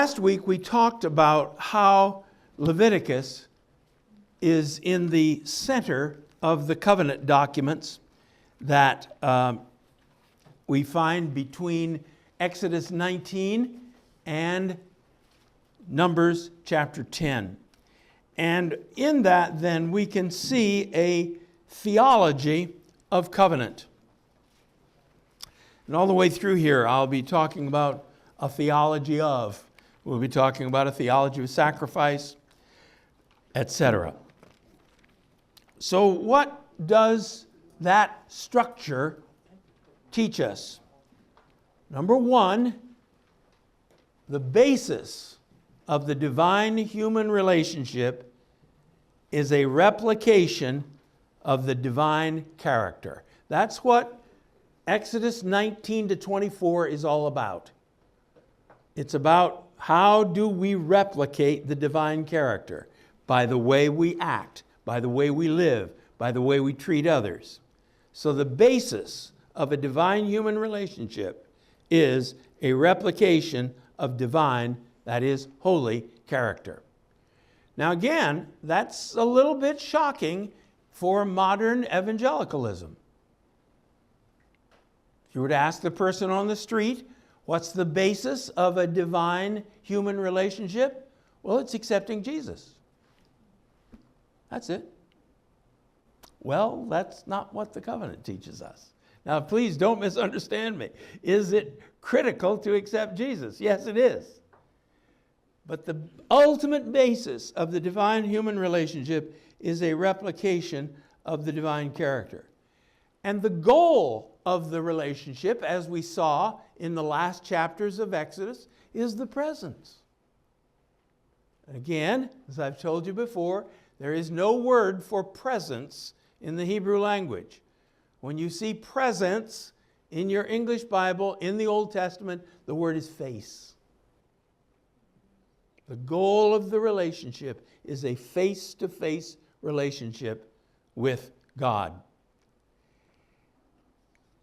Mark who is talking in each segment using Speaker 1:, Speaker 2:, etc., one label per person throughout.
Speaker 1: last week we talked about how Leviticus is in the center of the covenant documents that we find between Exodus 19 and Numbers chapter 10. And in that, then, we can see a theology of covenant. And all the way through here, I'll be talking about a theology of. We'll be talking about a theology of sacrifice, etc. So what does that structure teach us? Number one, the basis of the divine-human relationship is a replication of the divine character. That's what Exodus 19 to 24 is all about. It's about how do we replicate the divine character? By the way we act, by the way we live, by the way we treat others. So the basis of a divine-human relationship is a replication of divine, that is, holy character. Now again, that's a little bit shocking for modern evangelicalism. If you were to ask the person on the street, what's the basis of a divine human relationship? Well, it's accepting Jesus. That's it. Well, that's not what the covenant teaches us. Now, please don't misunderstand me. Is it critical to accept Jesus? Yes, it is. But the ultimate basis of the divine-human relationship is a replication of the divine character. And the goal of the relationship, as we saw in the last chapters of Exodus, is the presence. Again, as I've told you before, there is no word for presence in the Hebrew language. When you see presence in your English Bible, in the Old Testament, the word is face. The goal of the relationship is a face-to-face relationship with God.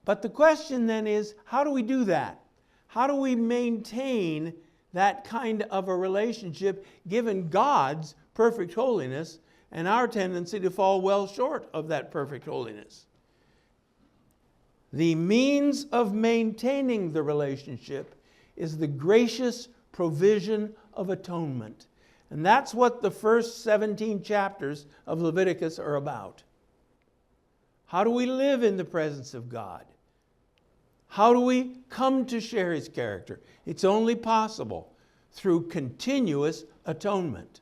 Speaker 1: But the question then is, how do we do that? How do we maintain that kind of a relationship given God's perfect holiness and our tendency to fall well short of that perfect holiness? The means of maintaining the relationship is the gracious provision of atonement. And that's what the first 17 chapters of Leviticus are about. How do we live in the presence of God? How do we come to share His character? It's only possible through continuous atonement.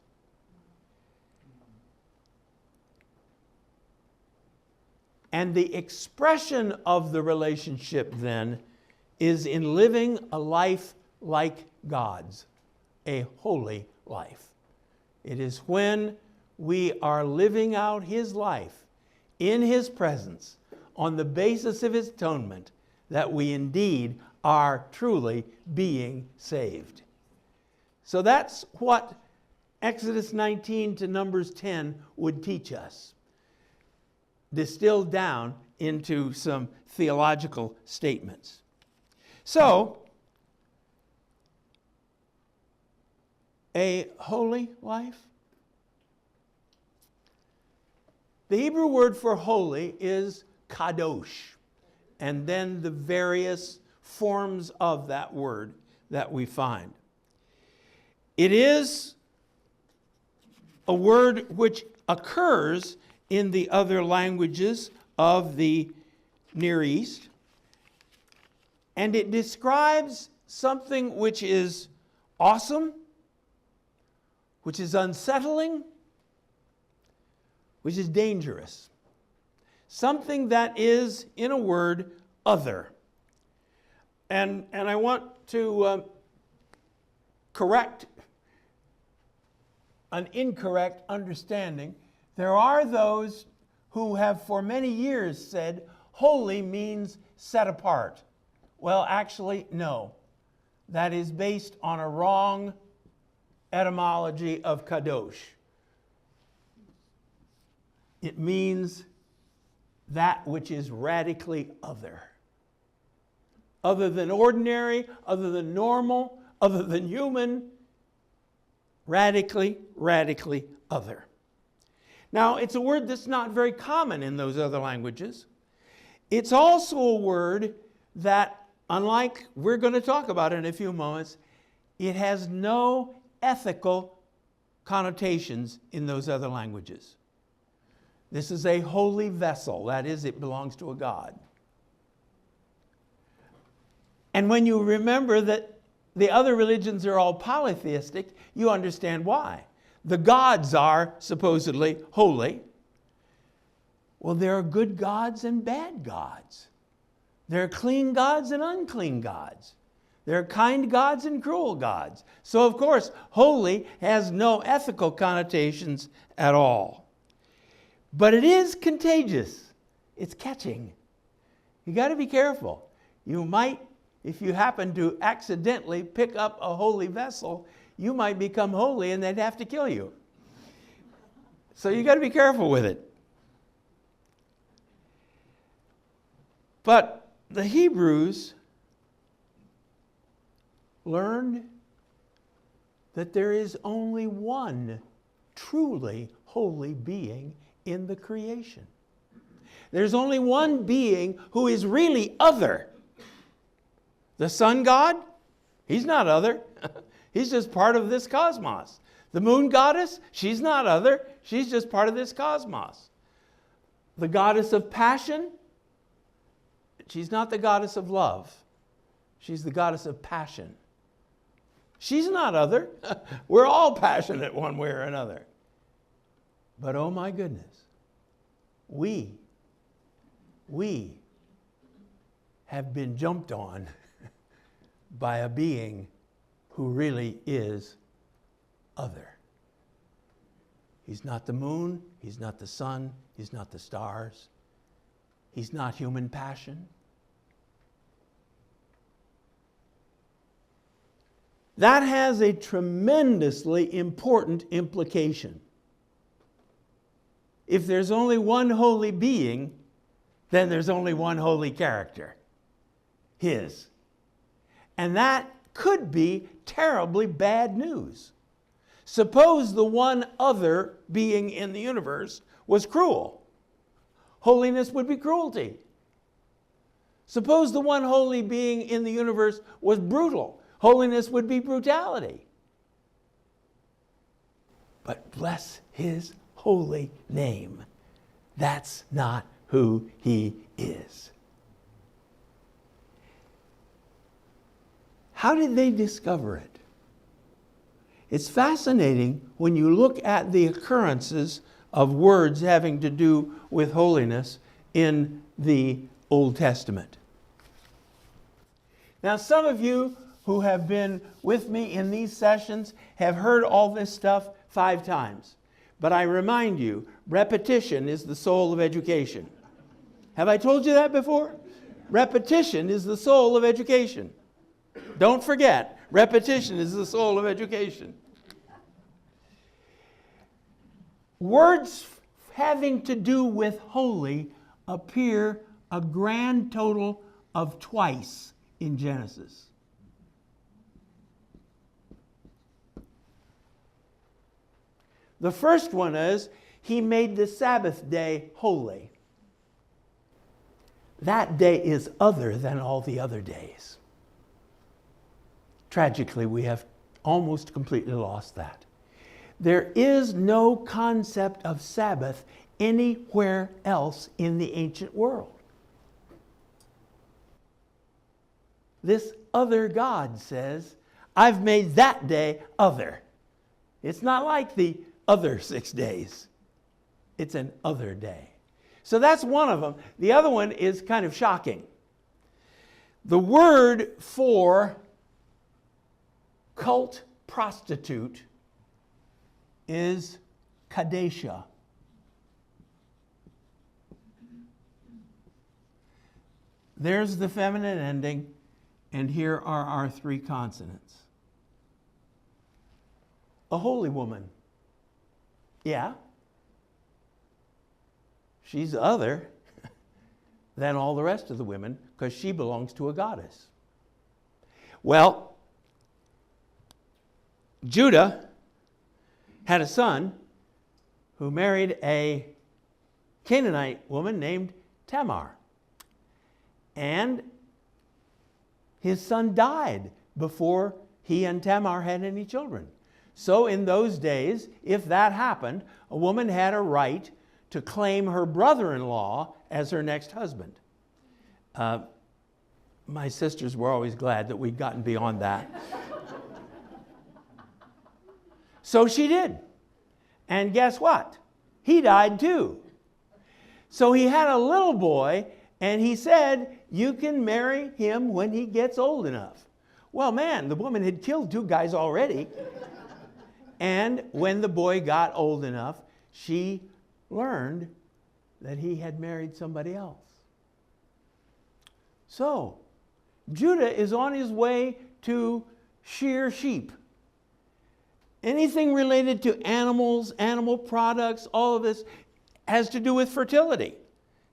Speaker 1: And the expression of the relationship then is in living a life like God's, a holy life. It is when we are living out His life in His presence on the basis of His atonement that we indeed are truly being saved. So that's what Exodus 19 to Numbers 10 would teach us, distilled down into some theological statements. So, a holy life? The Hebrew word for holy is kadosh, and then the various forms of that word that we find. It is a word which occurs in the other languages of the Near East, and it describes something which is awesome, which is unsettling, which is dangerous. Something that is, in a word, other. And I want to correct an incorrect understanding. There are those who have for many years said holy means set apart. Well, actually, no. That is based on a wrong etymology of kadosh. It means that which is radically other. Other than ordinary, other than normal, other than human, Radically, radically other. Now, it's a word that's not very common in those other languages. It's also a word that, unlike we're going to talk about in a few moments, it has no ethical connotations in those other languages. This is a holy vessel. That is, it belongs to a god. And when you remember that the other religions are all polytheistic, you understand why. The gods are supposedly holy. Well, there are good gods and bad gods. There are clean gods and unclean gods. There are kind gods and cruel gods. So, of course, holy has no ethical connotations at all. But it is contagious. It's catching. You got to be careful. You might, if you happen to accidentally pick up a holy vessel, you might become holy and they'd have to kill you. So you got to be careful with it. But the Hebrews learned that there is only one truly holy being in the creation. There's only one being who is really other. The sun god, he's not other. He's just part of this cosmos. The moon goddess, she's not other. She's just part of this cosmos. The goddess of passion, she's not the goddess of love. She's the goddess of passion. She's not other. We're all passionate one way or another. But oh my goodness, we have been jumped on by a being who really is other. He's not the moon, he's not the sun, he's not the stars, he's not human passion. That has a tremendously important implication. If there's only one holy being, then there's only one holy character, his. And that could be terribly bad news. Suppose the one other being in the universe was cruel. Holiness would be cruelty. Suppose the one holy being in the universe was brutal. Holiness would be brutality. But bless his holy name. That's not who he is. How did they discover it? It's fascinating when you look at the occurrences of words having to do with holiness in the Old Testament. Now, some of you who have been with me in these sessions have heard all this stuff 5 times. But I remind you, repetition is the soul of education. Have I told you that before? Repetition is the soul of education. Don't forget, repetition is the soul of education. Words having to do with holy appear a grand total of twice in Genesis. The first one is, he made the Sabbath day holy. That day is other than all the other days. Tragically, we have almost completely lost that. There is no concept of Sabbath anywhere else in the ancient world. This other God says, I've made that day other. It's not like the other 6 days. It's an other day. So that's one of them. The other one is kind of shocking. The word for cult prostitute is kadesha. There's the feminine ending, and here are our 3 consonants. A holy woman. Yeah. She's other than all the rest of the women because she belongs to a goddess. Well, Judah had a son who married a Canaanite woman named Tamar. And his son died before he and Tamar had any children. So in those days, if that happened, a woman had a right to claim her brother-in-law as her next husband. My sisters were always glad that we'd gotten beyond that. So she did. And guess what? He died too. So he had a little boy, and he said, you can marry him when he gets old enough. Well, man, the woman had killed 2 guys already. And when the boy got old enough, she learned that he had married somebody else. So, Judah is on his way to shear sheep. Anything related to animals, animal products, all of this has to do with fertility.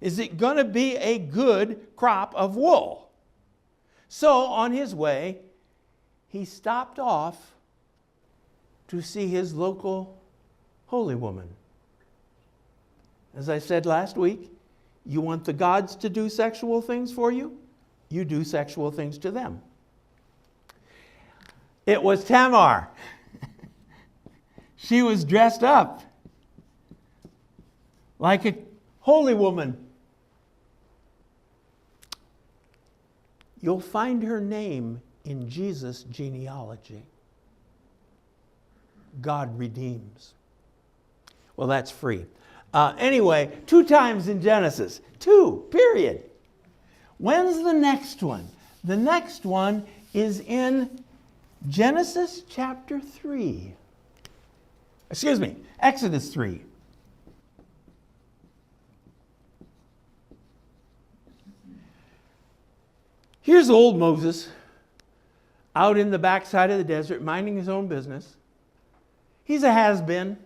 Speaker 1: Is it going to be a good crop of wool? So, on his way, he stopped off to see his local holy woman. As I said last week, you want the gods to do sexual things for you? You do sexual things to them. It was Tamar. She was dressed up like a holy woman. You'll find her name in Jesus' genealogy. God redeems. Well, that's free. Anyway, 2 times in Genesis. 2, period. When's the next one? The next one is in Genesis chapter 3. Excuse me, Exodus 3. Here's old Moses out in the backside of the desert minding his own business. He's a has-been.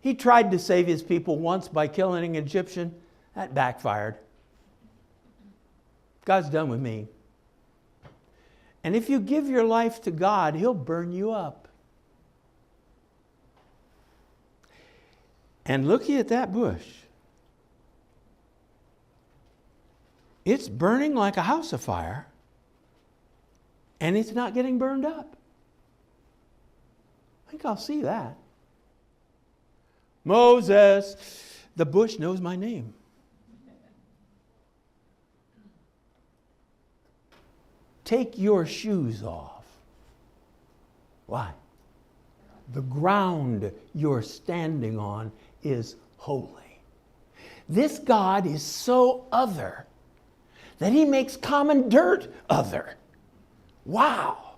Speaker 1: He tried to save his people once by killing an Egyptian. That backfired. God's done with me. And if you give your life to God, He'll burn you up. And looky at that bush. It's burning like a house afire, and it's not getting burned up. I think I'll see that. Moses, the bush knows my name. Take your shoes off. Why? The ground you're standing on is holy. This God is so other that He makes common dirt other. Wow.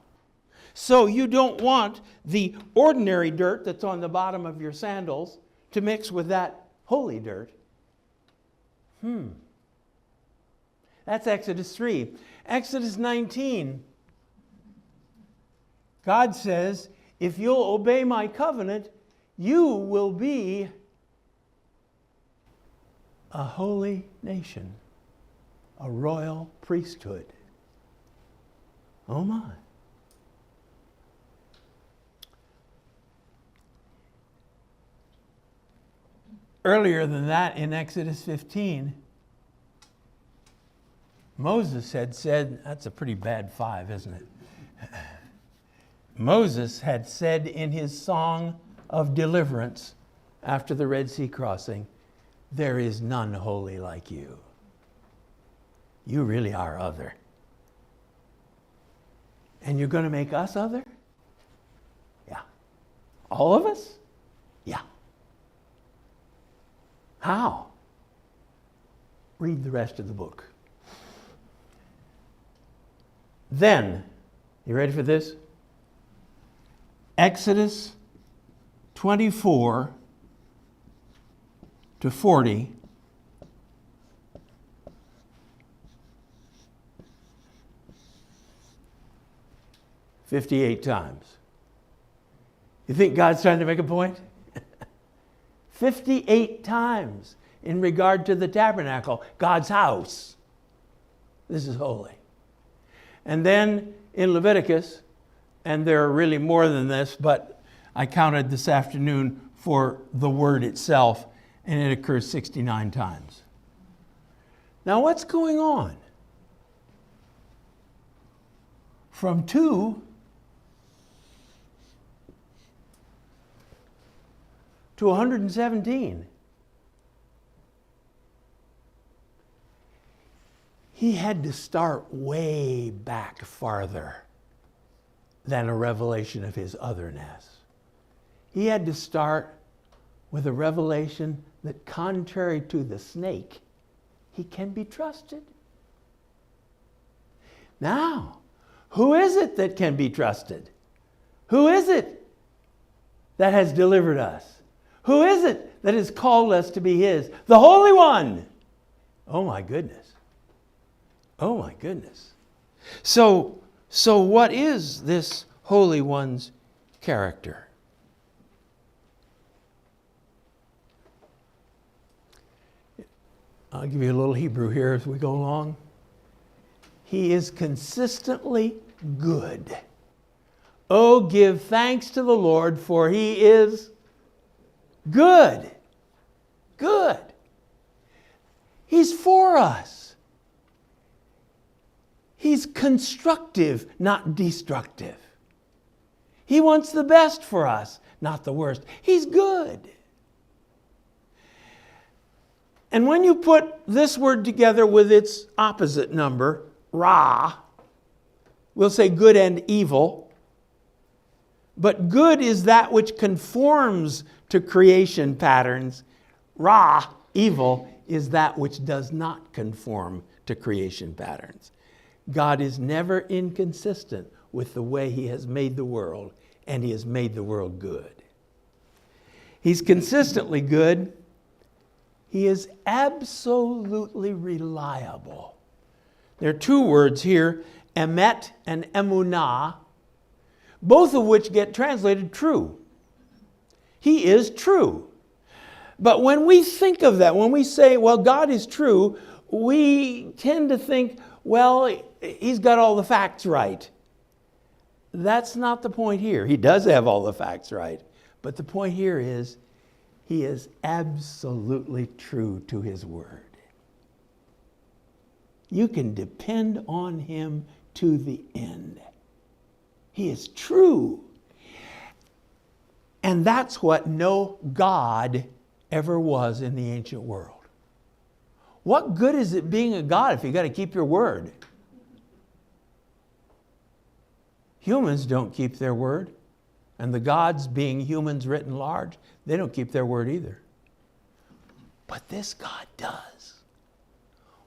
Speaker 1: So you don't want the ordinary dirt that's on the bottom of your sandals to mix with that holy dirt. That's Exodus 3. Exodus 19. God says, if you'll obey my covenant, you will be a holy nation, a royal priesthood. Oh my. Earlier than that, in Exodus 15, Moses had said, that's a pretty bad 5, isn't it? Moses had said in his song of deliverance after the Red Sea crossing, there is none holy like you. You really are other. And you're going to make us other? Yeah. All of us? Yeah. How? Read the rest of the book. Then, you ready for this? Exodus 24 to 40. "58 times. You think God's trying to make a point? 58 times in regard to the tabernacle, God's house. This is holy. And then in Leviticus, and there are really more than this, but I counted this afternoon for the word itself, and it occurs 69 times. Now, what's going on? From 2 to 117. He had to start way back farther than a revelation of his otherness. He had to start with a revelation that, contrary to the snake, he can be trusted. Now, who is it that can be trusted? Who is it that has delivered us? Who is it that has called us to be his? The Holy One. Oh my goodness. Oh my goodness. So what is this Holy One's character? I'll give you a little Hebrew here as we go along. He is consistently good. Oh, give thanks to the Lord, for he is good. Good. He's for us. He's constructive, not destructive. He wants the best for us, not the worst. He's good. And when you put this word together with its opposite number, ra, we'll say good and evil. But good is that which conforms to creation patterns. Ra, evil, is that which does not conform to creation patterns. God is never inconsistent with the way he has made the world, and he has made the world good. He's consistently good. He is absolutely reliable. There are two words here, emet and emunah, both of which get translated true. He is true. But when we think of that, when we say, well, God is true, we tend to think, well, he's got all the facts right. That's not the point here. He does have all the facts right. But the point here is, he is absolutely true to his word. You can depend on him to the end. He is true. And that's what no God ever was in the ancient world. What good is it being a God if you got to keep your word? Humans don't keep their word. And the gods, being humans written large, they don't keep their word either. But this God does.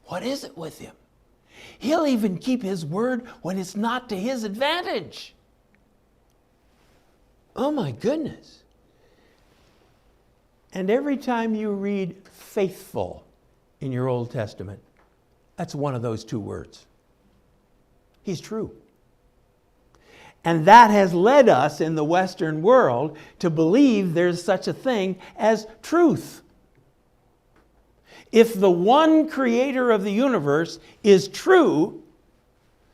Speaker 1: What is it with him? He'll even keep his word when it's not to his advantage. Oh my goodness. And every time you read faithful in your Old Testament, that's one of those two words. He's true. And that has led us in the Western world to believe there's such a thing as truth. If the one creator of the universe is true,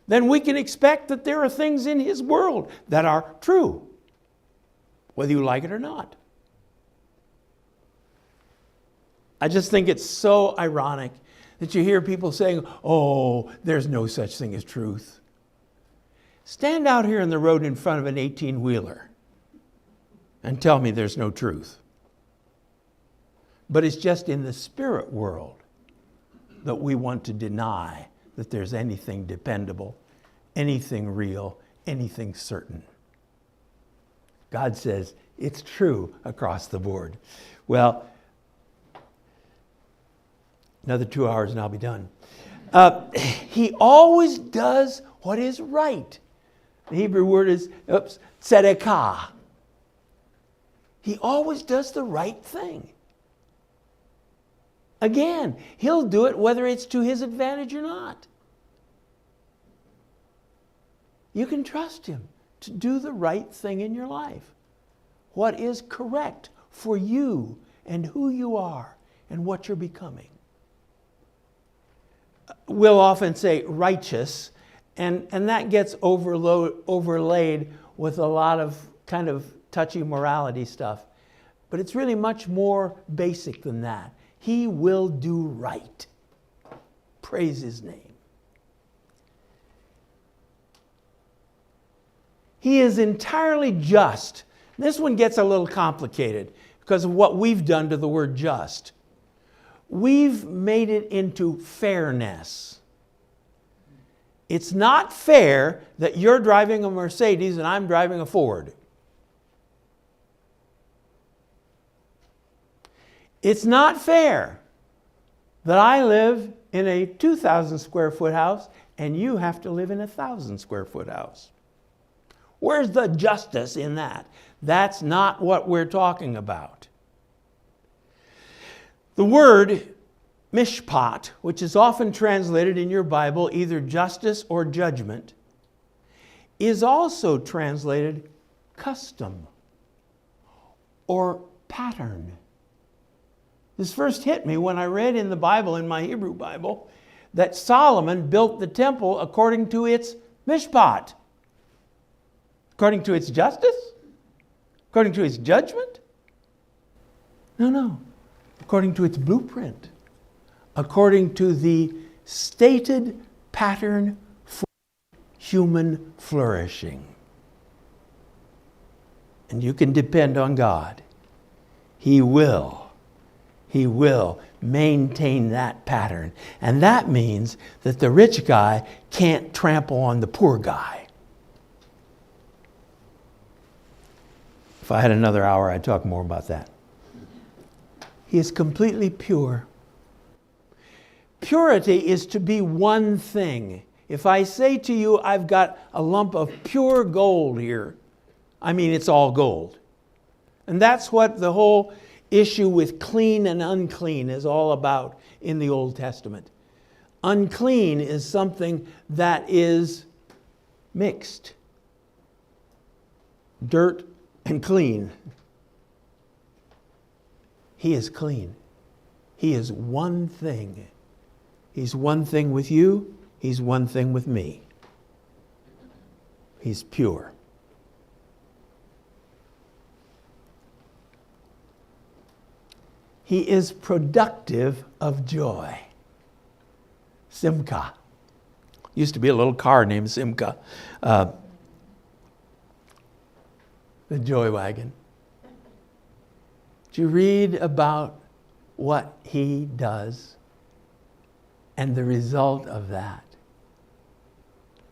Speaker 1: then we can expect that there are things in his world that are true, whether you like it or not. I just think it's so ironic that you hear people saying, oh, there's no such thing as truth. Stand out here in the road in front of an 18-wheeler and tell me there's no truth. But it's just in the spirit world that we want to deny that there's anything dependable, anything real, anything certain. God says it's true across the board. Well, another 2 hours and I'll be done. He always does what is right. The Hebrew word is tzedakah. He always does the right thing. Again, he'll do it whether it's to his advantage or not. You can trust him to do the right thing in your life. What is correct for you and who you are and what you're becoming. We'll often say righteous, and that gets overlaid with a lot of kind of touchy morality stuff. But it's really much more basic than that. He will do right. Praise his name. He is entirely just. This one gets a little complicated because of what we've done to the word just. We've made it into fairness. It's not fair that you're driving a Mercedes and I'm driving a Ford. It's not fair that I live in a 2,000 square foot house and you have to live in a 1,000 square foot house. Where's the justice in that? That's not what we're talking about. The word mishpat, which is often translated in your Bible either justice or judgment, is also translated custom or pattern. This first hit me when I read in the Bible, in my Hebrew Bible, that Solomon built the temple according to its mishpat. According to its justice? According to its judgment? No. According to its blueprint. According to the stated pattern for human flourishing. And you can depend on God. He will maintain that pattern. And that means that the rich guy can't trample on the poor guy. If I had another hour, I'd talk more about that. He is completely pure. Purity is to be one thing. If I say to you, I've got a lump of pure gold here, I mean it's all gold. And that's what the whole issue with clean and unclean is all about in the Old Testament. Unclean is something that is mixed. Dirt and clean. He is clean. He is one thing. He's one thing with you. He's one thing with me. He's pure. He is productive of joy. Simcha. Used to be a little car named Simcha. The joy wagon. Do you read about what he does and the result of that?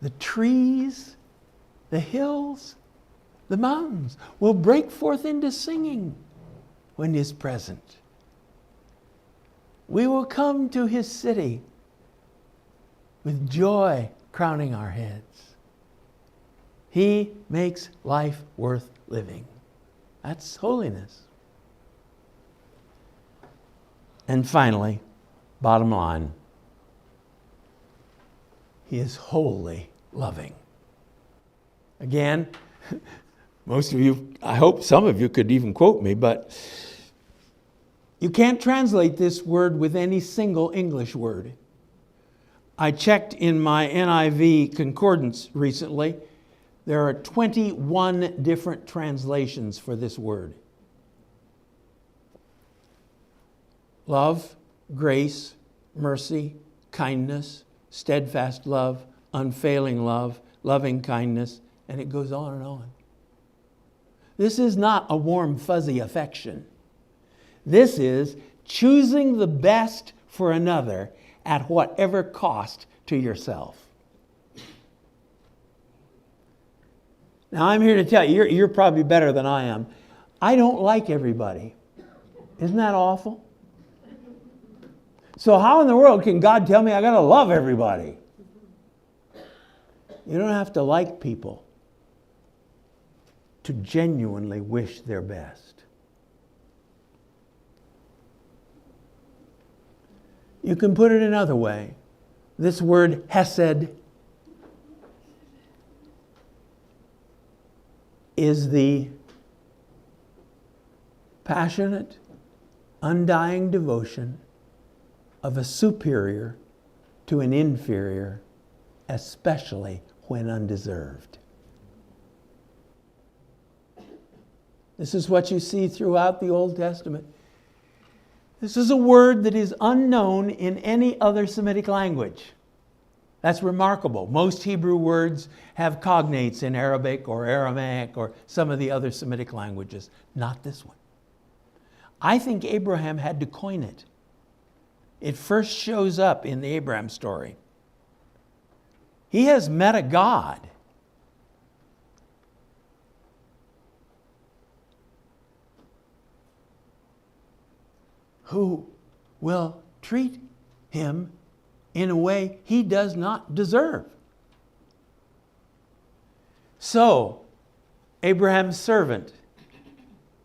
Speaker 1: The trees, the hills, the mountains will break forth into singing when he is present. We will come to his city with joy crowning our heads. He makes life worth living. That's holiness. And finally, bottom line, he is wholly loving. Again, most of you, I hope some of you could even quote me, but you can't translate this word with any single English word. I checked in my NIV concordance recently. There are 21 different translations for this word. Love, grace, mercy, kindness, steadfast love, unfailing love, loving kindness, and it goes on and on. This is not a warm, fuzzy affection. This is choosing the best for another at whatever cost to yourself. Now, I'm here to tell you, you're probably better than I am. I don't like everybody. Isn't that awful? So how in the world can God tell me I got to love everybody? You don't have to like people to genuinely wish their best. You can put it another way. This word hesed is the passionate, undying devotion of a superior to an inferior, especially when undeserved. This is what you see throughout the Old Testament. This is a word that is unknown in any other Semitic language. That's remarkable. Most Hebrew words have cognates in Arabic or Aramaic or some of the other Semitic languages. Not this one. I think Abraham had to coin it. It first shows up in the Abraham story. He has met a God who will treat him in a way he does not deserve. So, Abraham's servant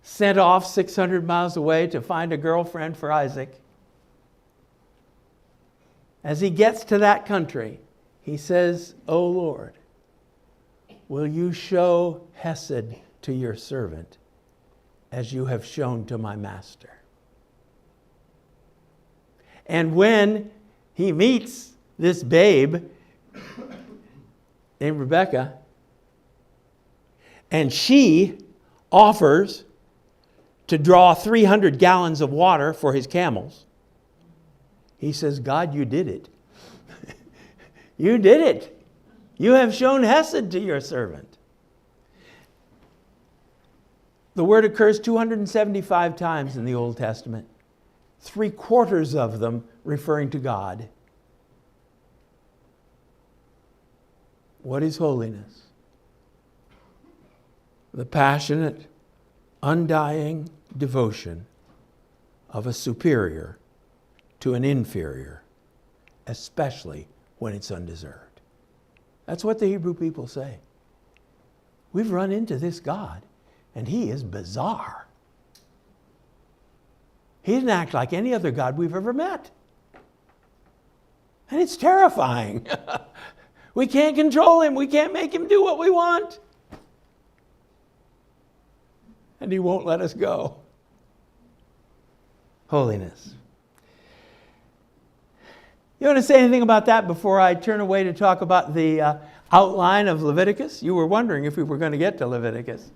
Speaker 1: sent off 600 miles away to find a girlfriend for Isaac. As he gets to that country, he says, "O Lord, will you show hesed to your servant as you have shown to my master?" And when he meets this babe named Rebecca, and she offers to draw 300 gallons of water for his camels, he says, "God, you did it. You did it. You have shown hesed to your servant." The word occurs 275 times in the Old Testament. 3/4 of them referring to God. What is holiness? The passionate, undying devotion of a superior to an inferior, especially when it's undeserved. That's what the Hebrew people say. We've run into this God, and he is bizarre. He didn't act like any other God we've ever met. And it's terrifying. We can't control him. We can't make him do what we want. And he won't let us go. Holiness. You want to say anything about that before I turn away to talk about the outline of Leviticus? You were wondering if we were going to get to Leviticus.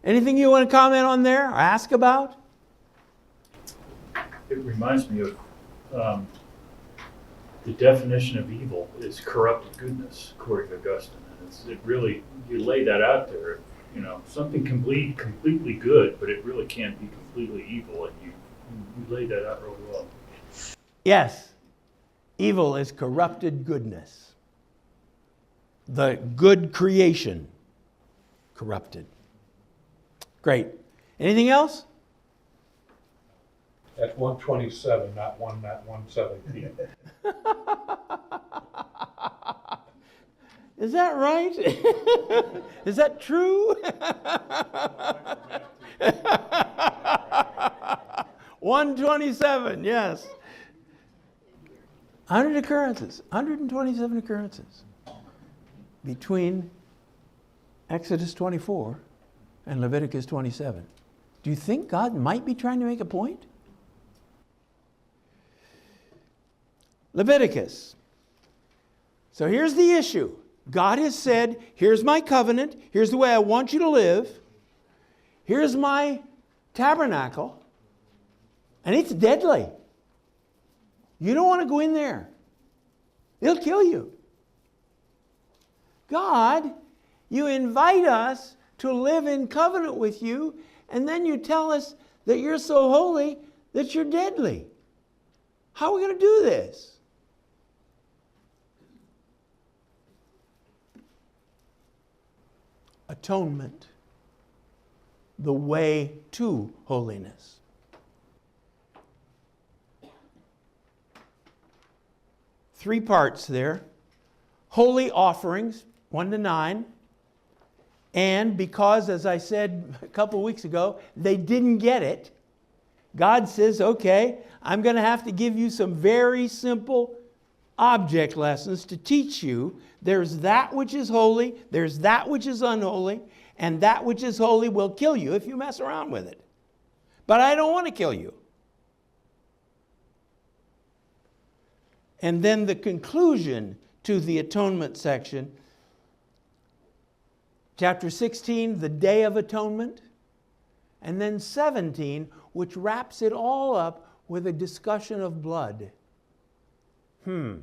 Speaker 1: Anything you want to comment on there or ask about?
Speaker 2: It reminds me of the definition of evil is corrupted goodness, according to Augustine. And it really, you lay that out there, you know, something can be completely good, but it really can't be completely evil, and you lay that out real well.
Speaker 1: Yes, evil is corrupted goodness. The good creation, corrupted. Great. Anything else?
Speaker 3: That's 127, not 117.
Speaker 1: Is that right? Is that true? 127, yes. 127 occurrences between Exodus 24 and Leviticus 27. Do you think God might be trying to make a point? Leviticus. So here's the issue. God has said, here's my covenant. Here's the way I want you to live. Here's my tabernacle. And it's deadly. You don't want to go in there. It'll kill you. God, you invite us to live in covenant with you, and then you tell us that you're so holy that you're deadly. How are we going to do this? Atonement, the way to holiness. Three parts there. Holy offerings, 1 to 9. And because, as I said a couple weeks ago, they didn't get it, God says, okay, I'm going to have to give you some very simple object lessons to teach you. There's that which is holy, there's that which is unholy, and that which is holy will kill you if you mess around with it. But I don't want to kill you. And then the conclusion to the atonement section, chapter 16, the Day of Atonement. And then 17, which wraps it all up with a discussion of blood. We're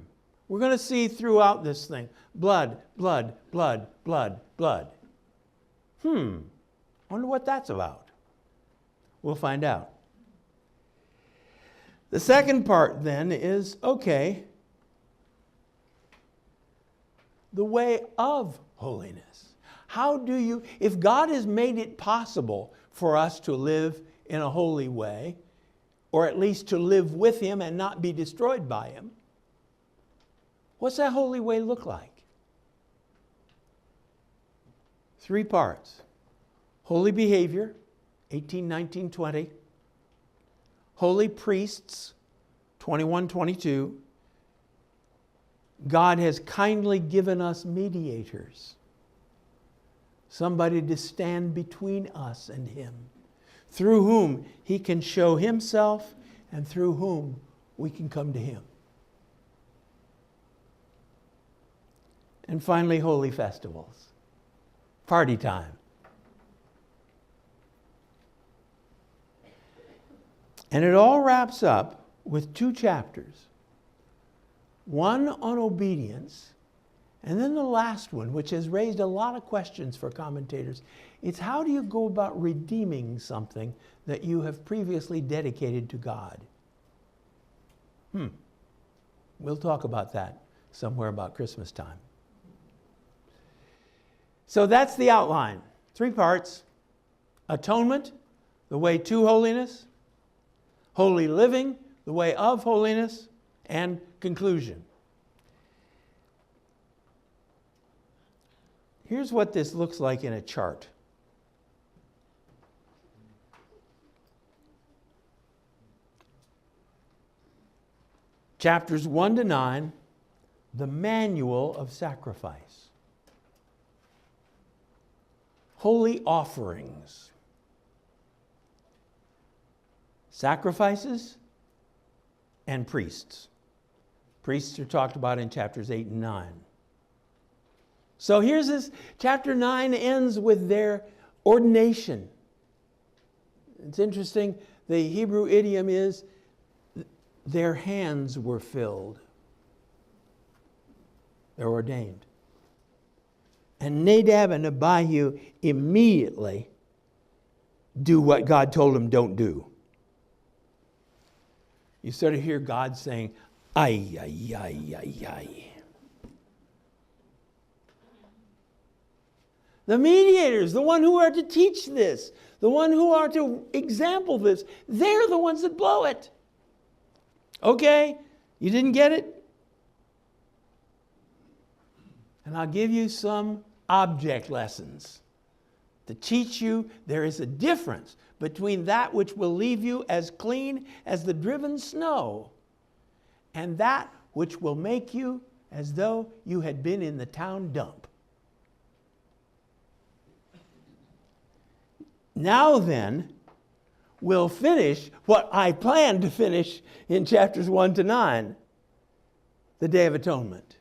Speaker 1: going to see throughout this thing, blood, blood, blood, blood, blood. Wonder what that's about. We'll find out. The second part then is, okay, the way of holiness. How do you, if God has made it possible for us to live in a holy way, or at least to live with Him and not be destroyed by Him, what's that holy way look like? 3 parts. Holy behavior, 18, 19, 20. Holy priests, 21, 22. God has kindly given us mediators. Somebody to stand between us and Him, through whom He can show Himself and through whom we can come to Him. And finally, holy festivals. Party time. And it all wraps up with 2 chapters. One on obedience, and then the last one, which has raised a lot of questions for commentators. It's how do you go about redeeming something that you have previously dedicated to God? We'll talk about that somewhere about Christmas time. So that's the outline. 3 parts. Atonement, the way to holiness. Holy living, the way of holiness. And conclusion. Here's what this looks like in a chart. Chapters 1 to 9, the manual of sacrifice. Holy offerings. Sacrifices and priests. Priests are talked about in chapters 8 and 9. So here's this. Chapter 9 ends with their ordination. It's interesting. The Hebrew idiom is, their hands were filled. They're ordained. And Nadab and Abihu immediately do what God told them don't do. You sort of hear God saying, ay, ay, ay, ay, ay. The mediators, the one who are to teach this, the one who are to example this, they're the ones that blow it. Okay, you didn't get it? And I'll give you some object lessons to teach you there is a difference between that which will leave you as clean as the driven snow and that which will make you as though you had been in the town dump. Now then, we'll finish what I planned to finish in chapters 1 to 9, the Day of Atonement.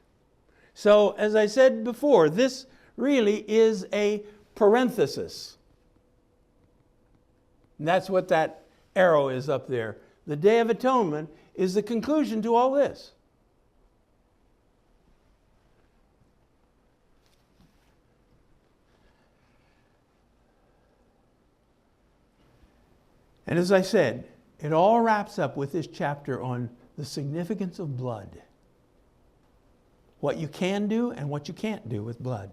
Speaker 1: So, as I said before, this really is a parenthesis. And that's what that arrow is up there. The Day of Atonement is the conclusion to all this. And as I said, it all wraps up with this chapter on the significance of blood. What you can do and what you can't do with blood.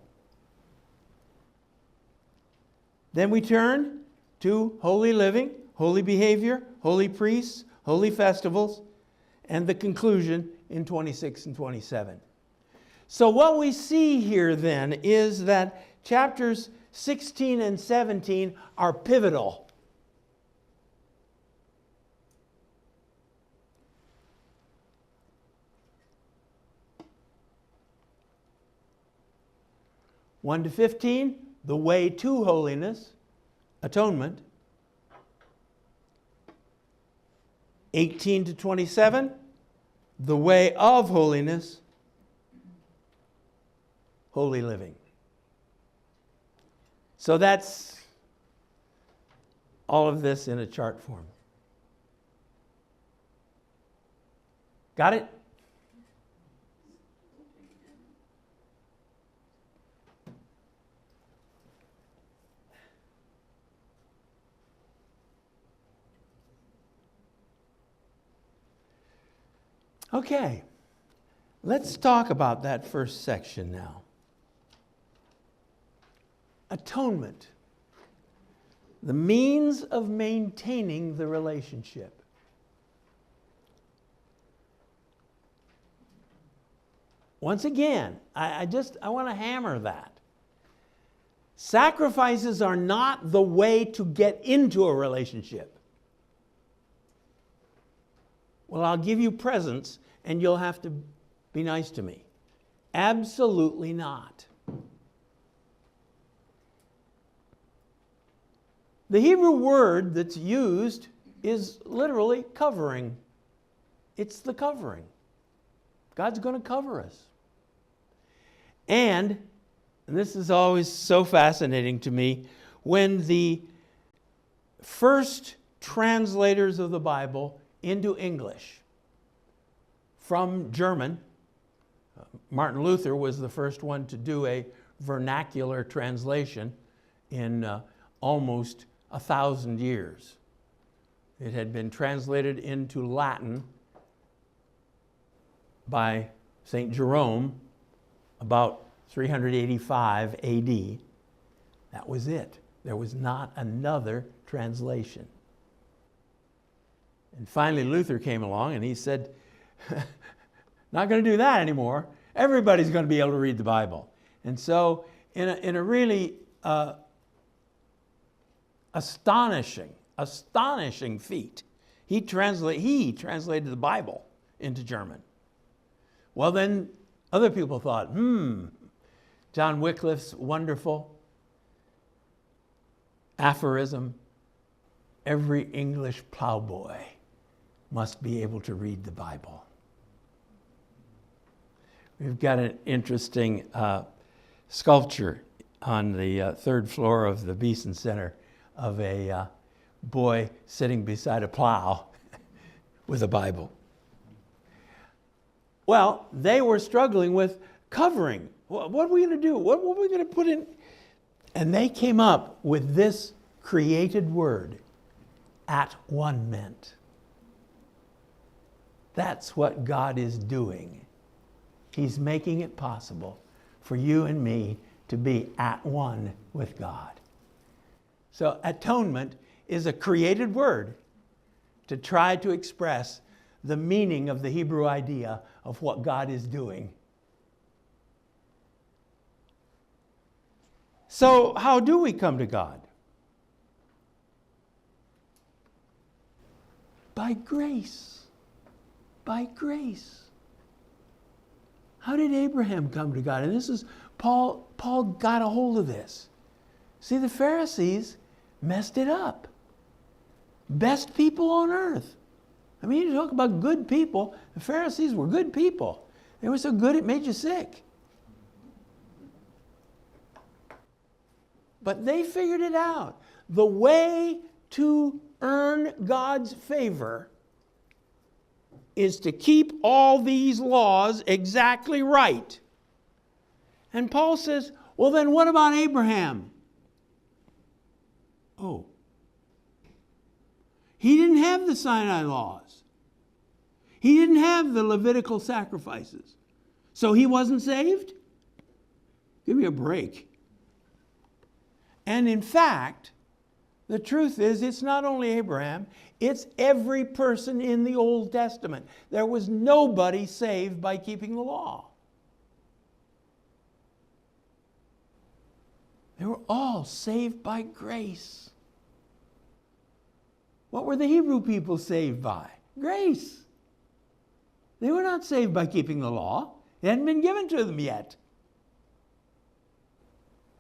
Speaker 1: Then we turn to holy living, holy behavior, holy priests, holy festivals, and the conclusion in 26 and 27. So what we see here then is that chapters 16 and 17 are pivotal. (1 to 15), the way to holiness, atonement. 18 to 27, the way of holiness, holy living. So that's all of this in a chart form. Got it? Okay, let's talk about that first section now. Atonement, the means of maintaining the relationship. Once again, I want to hammer that. Sacrifices are not the way to get into a relationship. Well, I'll give you presents and you'll have to be nice to me. Absolutely not. The Hebrew word that's used is literally covering. It's the covering. God's going to cover us. And this is always so fascinating to me, when the first translators of the Bible into English from German, Martin Luther was the first one to do a vernacular translation in almost 1,000 years. It had been translated into Latin by St. Jerome about 385 AD. That was it. There was not another translation. And finally Luther came along and he said, not going to do that anymore. Everybody's going to be able to read the Bible. And so in a really astonishing feat, he translated the Bible into German. Well, then other people thought, John Wycliffe's wonderful aphorism, every English plowboy must be able to read the Bible. We've got an interesting sculpture on the third floor of the Beeson Center of a boy sitting beside a plow with a Bible. Well, they were struggling with covering. What are we going to do? What are we going to put in? And they came up with this created word, at one meant. That's what God is doing. He's making it possible for you and me to be at one with God. So atonement is a created word to try to express the meaning of the Hebrew idea of what God is doing. So how do we come to God? By grace. By grace. How did Abraham come to God? And this is, Paul got a hold of this. See, the Pharisees messed it up. Best people on earth. I mean, you talk about good people. The Pharisees were good people. They were so good it made you sick. But they figured it out. The way to earn God's favor is to keep all these laws exactly right. And Paul says, well, then what about Abraham? Oh. He didn't have the Sinai laws. He didn't have the Levitical sacrifices. So he wasn't saved? Give me a break. And in fact, the truth is, it's not only Abraham, it's every person in the Old Testament. There was nobody saved by keeping the law. They were all saved by grace. What were the Hebrew people saved by? Grace. They were not saved by keeping the law. It hadn't been given to them yet.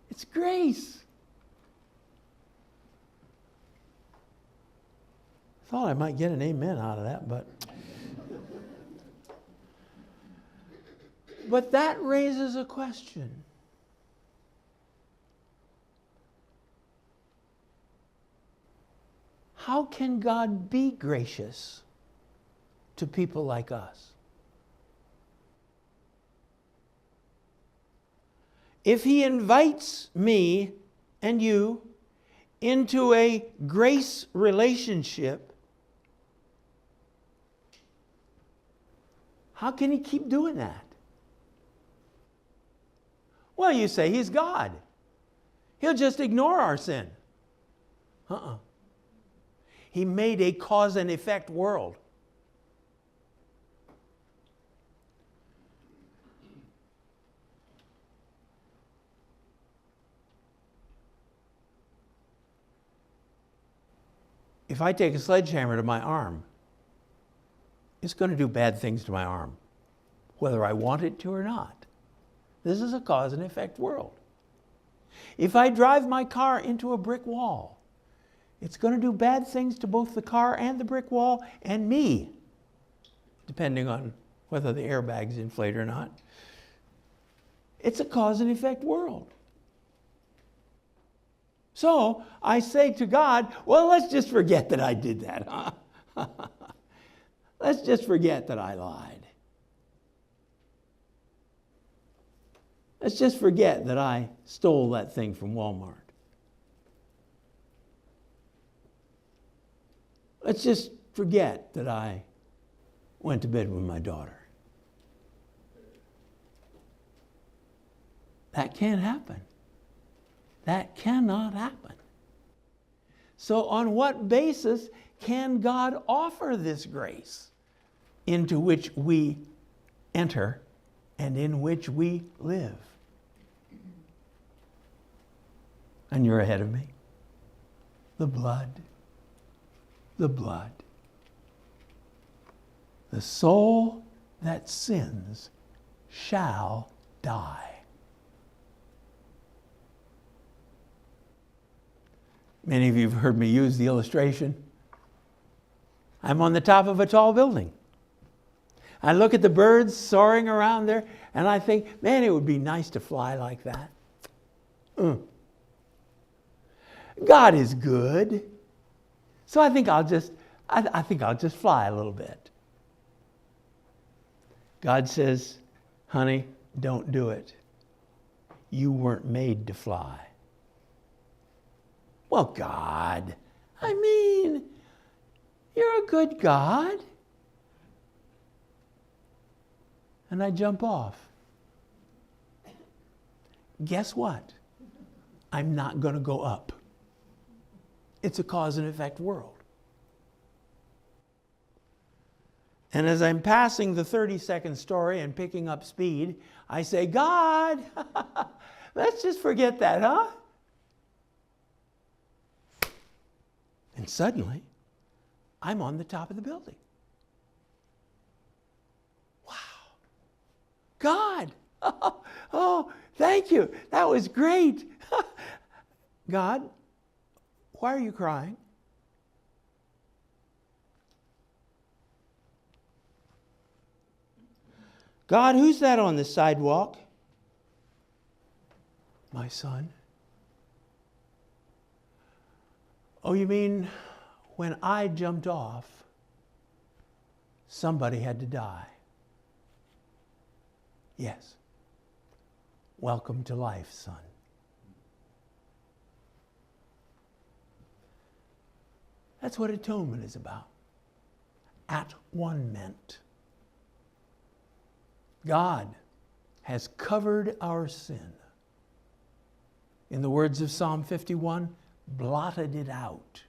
Speaker 1: It's grace. Thought I might get an amen out of that, but that raises a question. how can God be gracious to people like us? If he invites me and you into a grace relationship, how can he keep doing that? Well, you say he's God. He'll just ignore our sin. He made a cause and effect world. If I take a sledgehammer to my arm, it's going to do bad things to my arm, whether I want it to or not. This is a cause and effect world. If I drive my car into a brick wall, it's going to do bad things to both the car and the brick wall and me, depending on whether the airbag's inflate or not. It's a cause and effect world. So I say to God, well, let's just forget that I did that, huh? Let's just forget that I lied. Let's just forget that I stole that thing from Walmart. Let's just forget that I went to bed with my daughter. That can't happen. That cannot happen. So on what basis can God offer this grace into which we enter and in which we live? And you're ahead of me. The blood. The blood. The soul that sins shall die. Many of you have heard me use the illustration. I'm on the top of a tall building. I look at the birds soaring around there, and I think, man, it would be nice to fly like that. God is good. So I think I'll just fly a little bit. God says, honey, don't do it. You weren't made to fly. Well, God, I mean, you're a good God. And I jump off. Guess what? I'm not going to go up. It's a cause and effect world. And as I'm passing the 30-second story and picking up speed, I say, God, let's just forget that, huh? And suddenly, I'm on the top of the building. Wow. God, oh, thank you. That was great. God, why are you crying? God, who's that on the sidewalk? My son. Oh, you mean when I jumped off, somebody had to die? Yes. Welcome to life, son. That's what atonement is about. At-one-ment. God has covered our sin. In the words of Psalm 51, blotted it out.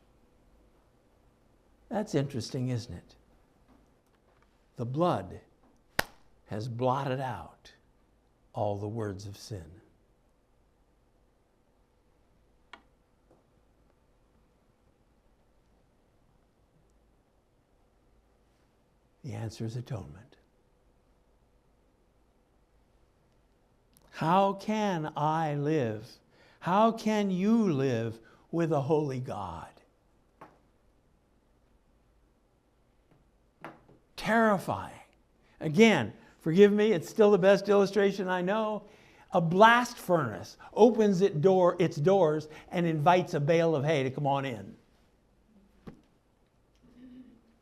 Speaker 1: That's interesting, isn't it? The blood has blotted out all the words of sin. The answer is atonement. How can I live? How can you live with a holy God? Terrifying. Again, forgive me, it's still the best illustration I know. A blast furnace opens its doors and invites a bale of hay to come on in.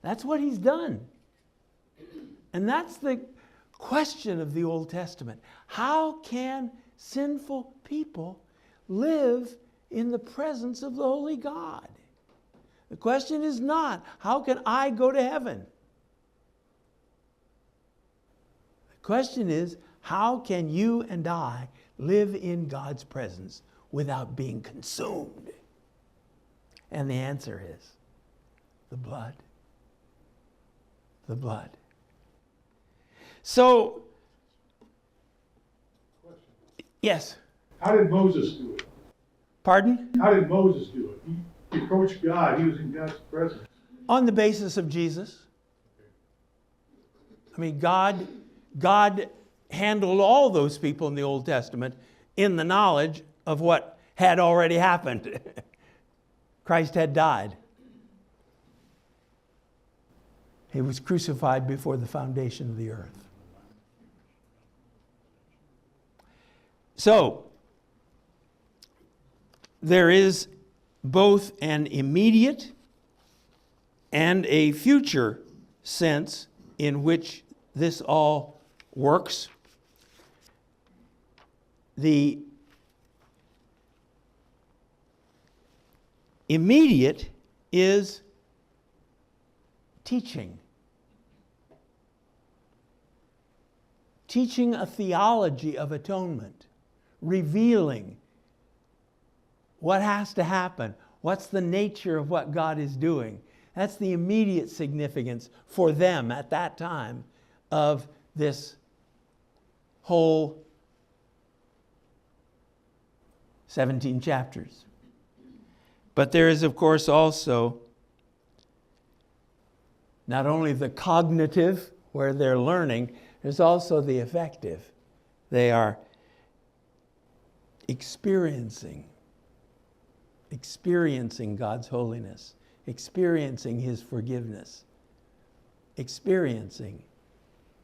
Speaker 1: That's what he's done. And that's the question of the Old Testament. How can sinful people live in the presence of the Holy God? The question is not, how can I go to heaven? The question is, how can you and I live in God's presence without being consumed? And the answer is the blood. The blood. So, yes.
Speaker 4: How did Moses do it?
Speaker 1: Pardon?
Speaker 4: How did Moses do it? He approached God. He was in God's presence.
Speaker 1: On the basis of Jesus. I mean, God handled all those people in the Old Testament in the knowledge of what had already happened. Christ had died. He was crucified before the foundation of the earth. So, there is both an immediate and a future sense in which this all works. The immediate is teaching. Teaching a theology of atonement. Revealing what has to happen. What's the nature of what God is doing? That's the immediate significance for them at that time of this whole 17 chapters. But there is, of course, also not only the cognitive, where they're learning, there's also the affective. They are experiencing God's holiness, experiencing His forgiveness, experiencing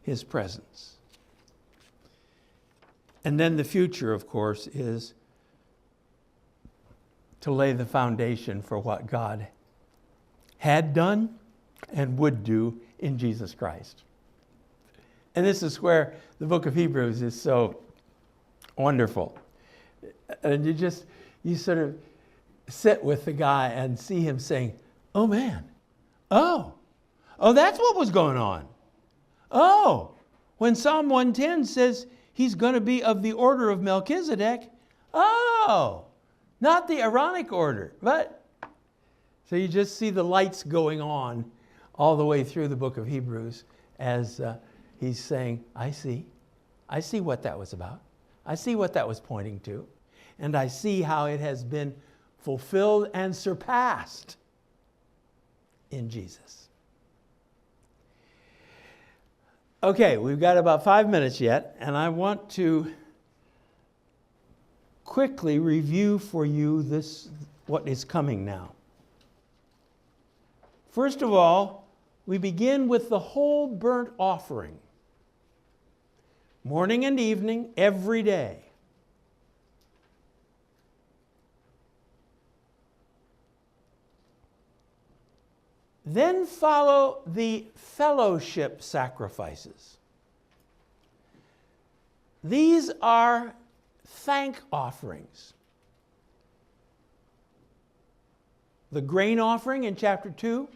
Speaker 1: His presence. And then the future, of course, is to lay the foundation for what God had done and would do in Jesus Christ. And this is where the book of Hebrews is so wonderful. And you sort of sit with the guy and see him saying, oh man, oh, that's what was going on. Oh, when Psalm 110 says he's going to be of the order of Melchizedek, oh, not the Aaronic order, but. So you just see the lights going on all the way through the book of Hebrews as he's saying, I see what that was about. I see what that was pointing to. And I see how it has been fulfilled and surpassed in Jesus. Okay, we've got about 5 minutes yet, and I want to quickly review for you what is coming now. First of all, we begin with the whole burnt offering. Morning and evening, every day. Then follow the fellowship sacrifices. These are thank offerings. The grain offering in chapter 2.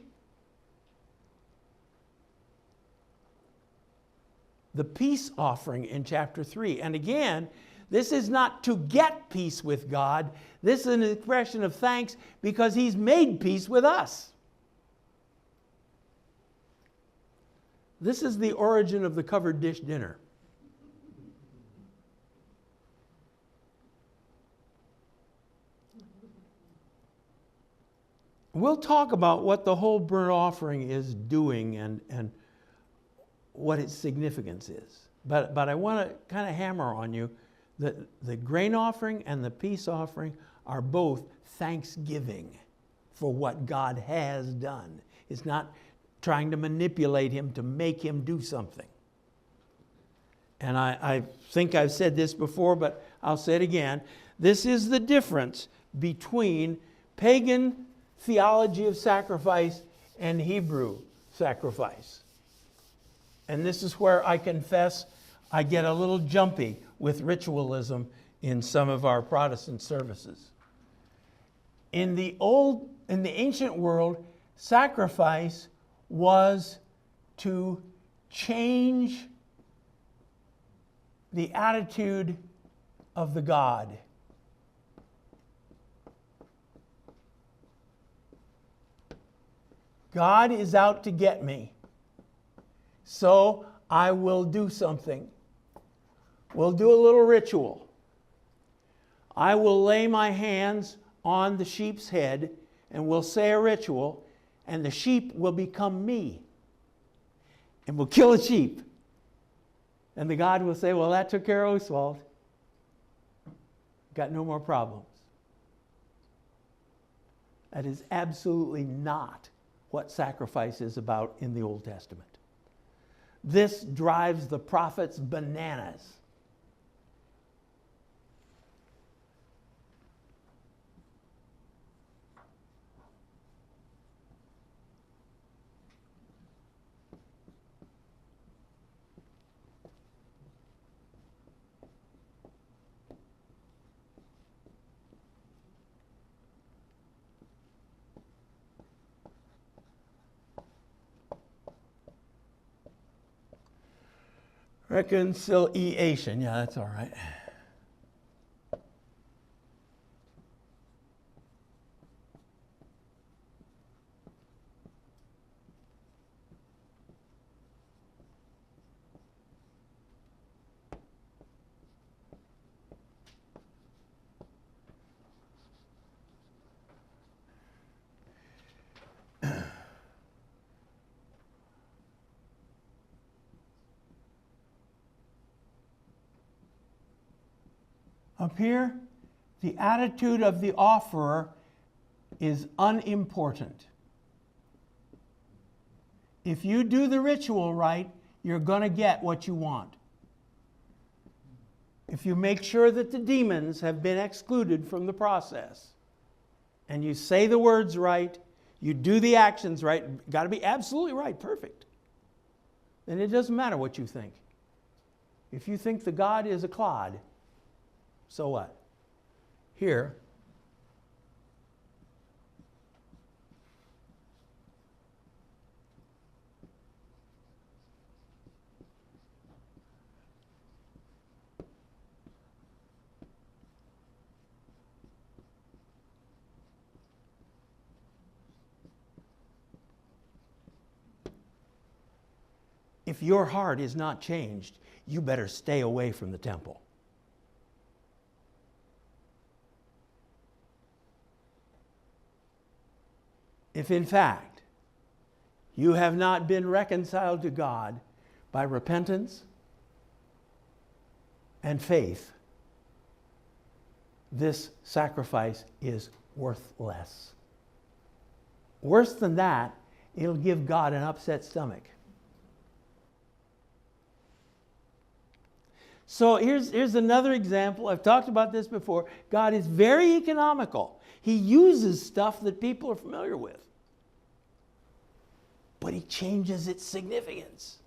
Speaker 1: The peace offering in chapter 3. And again, this is not to get peace with God. This is an expression of thanks because He's made peace with us. This is the origin of the covered dish dinner. We'll talk about what the whole burnt offering is doing and what its significance is. But I want to kind of hammer on you that the grain offering and the peace offering are both thanksgiving for what God has done. It's not trying to manipulate Him to make Him do something. And I think I've said this before, but I'll say it again. This is the difference between pagan theology of sacrifice and Hebrew sacrifice. And this is where I confess I get a little jumpy with ritualism in some of our Protestant services. In the ancient world, sacrifice was to change the attitude of the god. God is out to get me, so I will do something. We'll do a little ritual. I will lay my hands on the sheep's head and we'll say a ritual, and the sheep will become me. And we'll kill a sheep. And the God will say, well, that took care of Oswald. Got no more problems. That is absolutely not what sacrifice is about in the Old Testament. This drives the prophets bananas. Reconciliation, yeah, that's all right. Up here, the attitude of the offerer is unimportant. If you do the ritual right, you're going to get what you want. If you make sure that the demons have been excluded from the process, and you say the words right, you do the actions right, got to be absolutely right, perfect, then it doesn't matter what you think. If you think the God is a clod, so what? Here, if your heart is not changed, you better stay away from the temple. If in fact you have not been reconciled to God by repentance and faith, this sacrifice is worthless. Worse than that, it'll give God an upset stomach. So here's another example. I've talked about this before. God is very economical. He uses stuff that people are familiar with. But he changes its significance.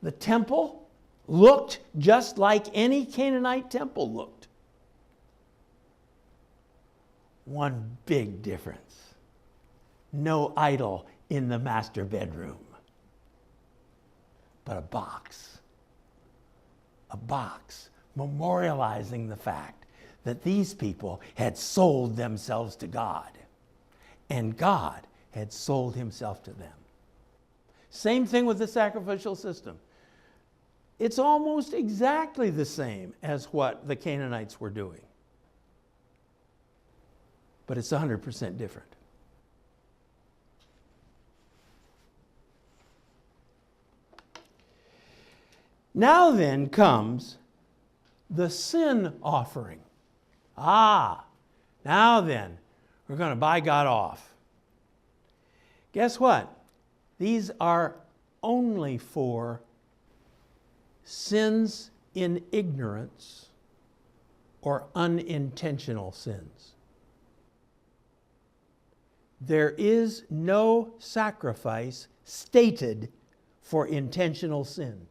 Speaker 1: The temple looked just like any Canaanite temple looked. One big difference. No idol in the master bedroom, but a box. A box memorializing the fact that these people had sold themselves to God, and God had sold himself to them. Same thing with the sacrificial system. It's almost exactly the same as what the Canaanites were doing, but it's 100% different. Now then comes the sin offering. Now then, we're going to buy God off. Guess what? These are only for sins in ignorance or unintentional sins. there is no sacrifice stated for intentional sin.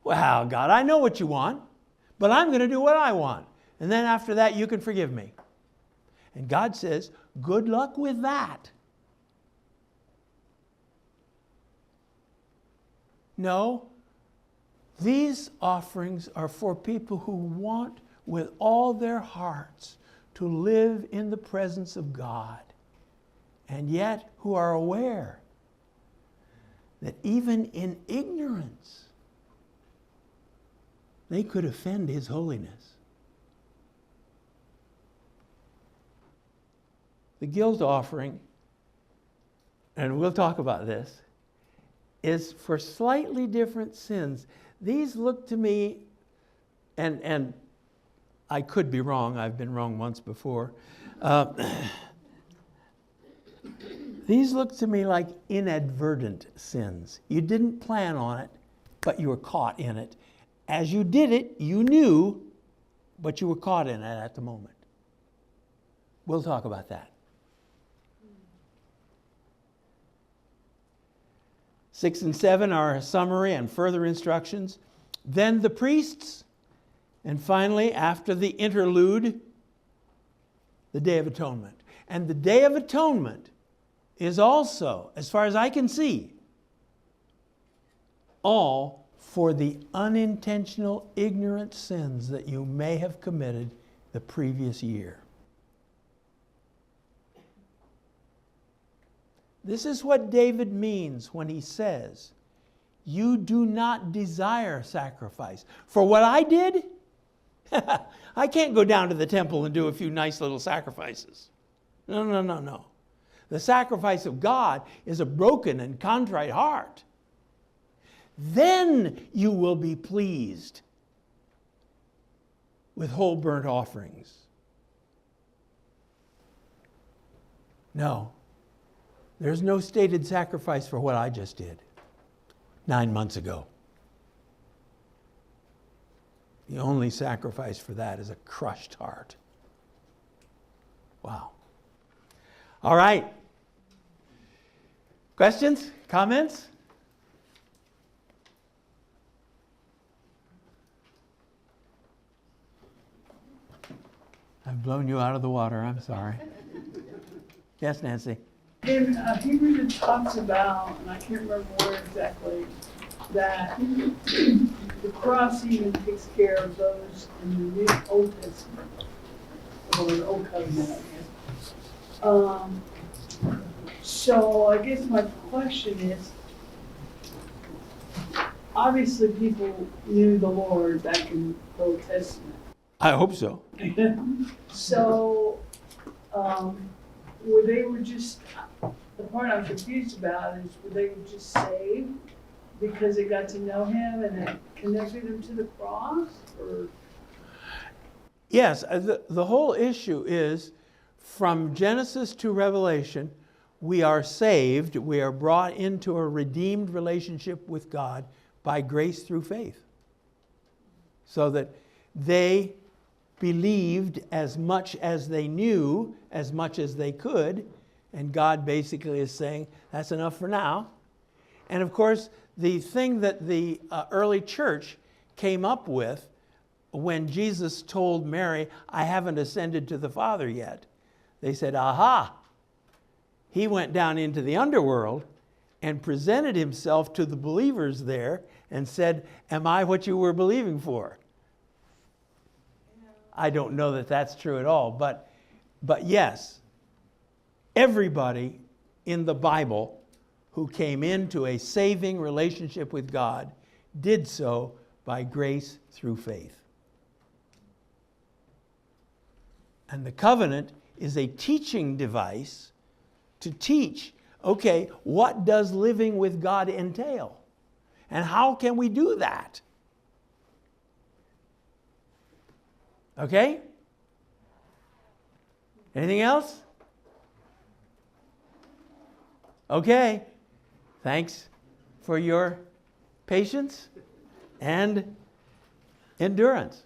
Speaker 1: Well, God, I know what you want, but I'm going to do what I want. And then after that, you can forgive me. And God says, good luck with that. No, these offerings are for people who want with all their hearts to live in the presence of God, and yet who are aware that even in ignorance, they could offend His holiness. The guilt offering, and we'll talk about this, is for slightly different sins. These look to me, and I could be wrong, I've been wrong once before. These look to me like inadvertent sins. You didn't plan on it, but you were caught in it. As you did it, you knew, but you were caught in it at the moment. We'll talk about that. 6 and 7 are a summary and further instructions. Then the priests, and finally, after the interlude, the Day of Atonement. And the Day of Atonement is also, as far as I can see, all for the unintentional, ignorant sins that you may have committed the previous year. This is what David means when he says, you do not desire sacrifice. For what I did, I can't go down to the temple and do a few nice little sacrifices. No. The sacrifice of God is a broken and contrite heart. Then you will be pleased with whole burnt offerings. No. There's no stated sacrifice for what I just did 9 months ago. The only sacrifice for that is a crushed heart. Wow. All right. Questions? Comments? I've blown you out of the water. I'm sorry. Yes, Nancy?
Speaker 5: In Hebrews it talks about, and I can't remember where exactly, that the cross even takes care of those in the New Old Testament, or the Old Covenant, I guess. So I guess my question is, obviously people knew the Lord back in the Old Testament.
Speaker 1: I hope so.
Speaker 5: So, were just, the part I'm confused about is, were they just saved because they got to know Him and it connected them to the cross? Or?
Speaker 1: Yes, the whole issue is from Genesis to Revelation, we are saved, we are brought into a redeemed relationship with God by grace through faith. So that they believed as much as they knew, as much as they could, and God basically is saying, that's enough for now. And of course, the thing that the early church came up with when Jesus told Mary, I haven't ascended to the Father yet, they said, aha, He went down into the underworld and presented Himself to the believers there and said, am I what you were believing for? I don't know that that's true at all, but yes, everybody in the Bible who came into a saving relationship with God did so by grace through faith. And the covenant is a teaching device to teach, okay, what does living with God entail? And how can we do that? Okay? Anything else? Okay. Thanks for your patience and endurance.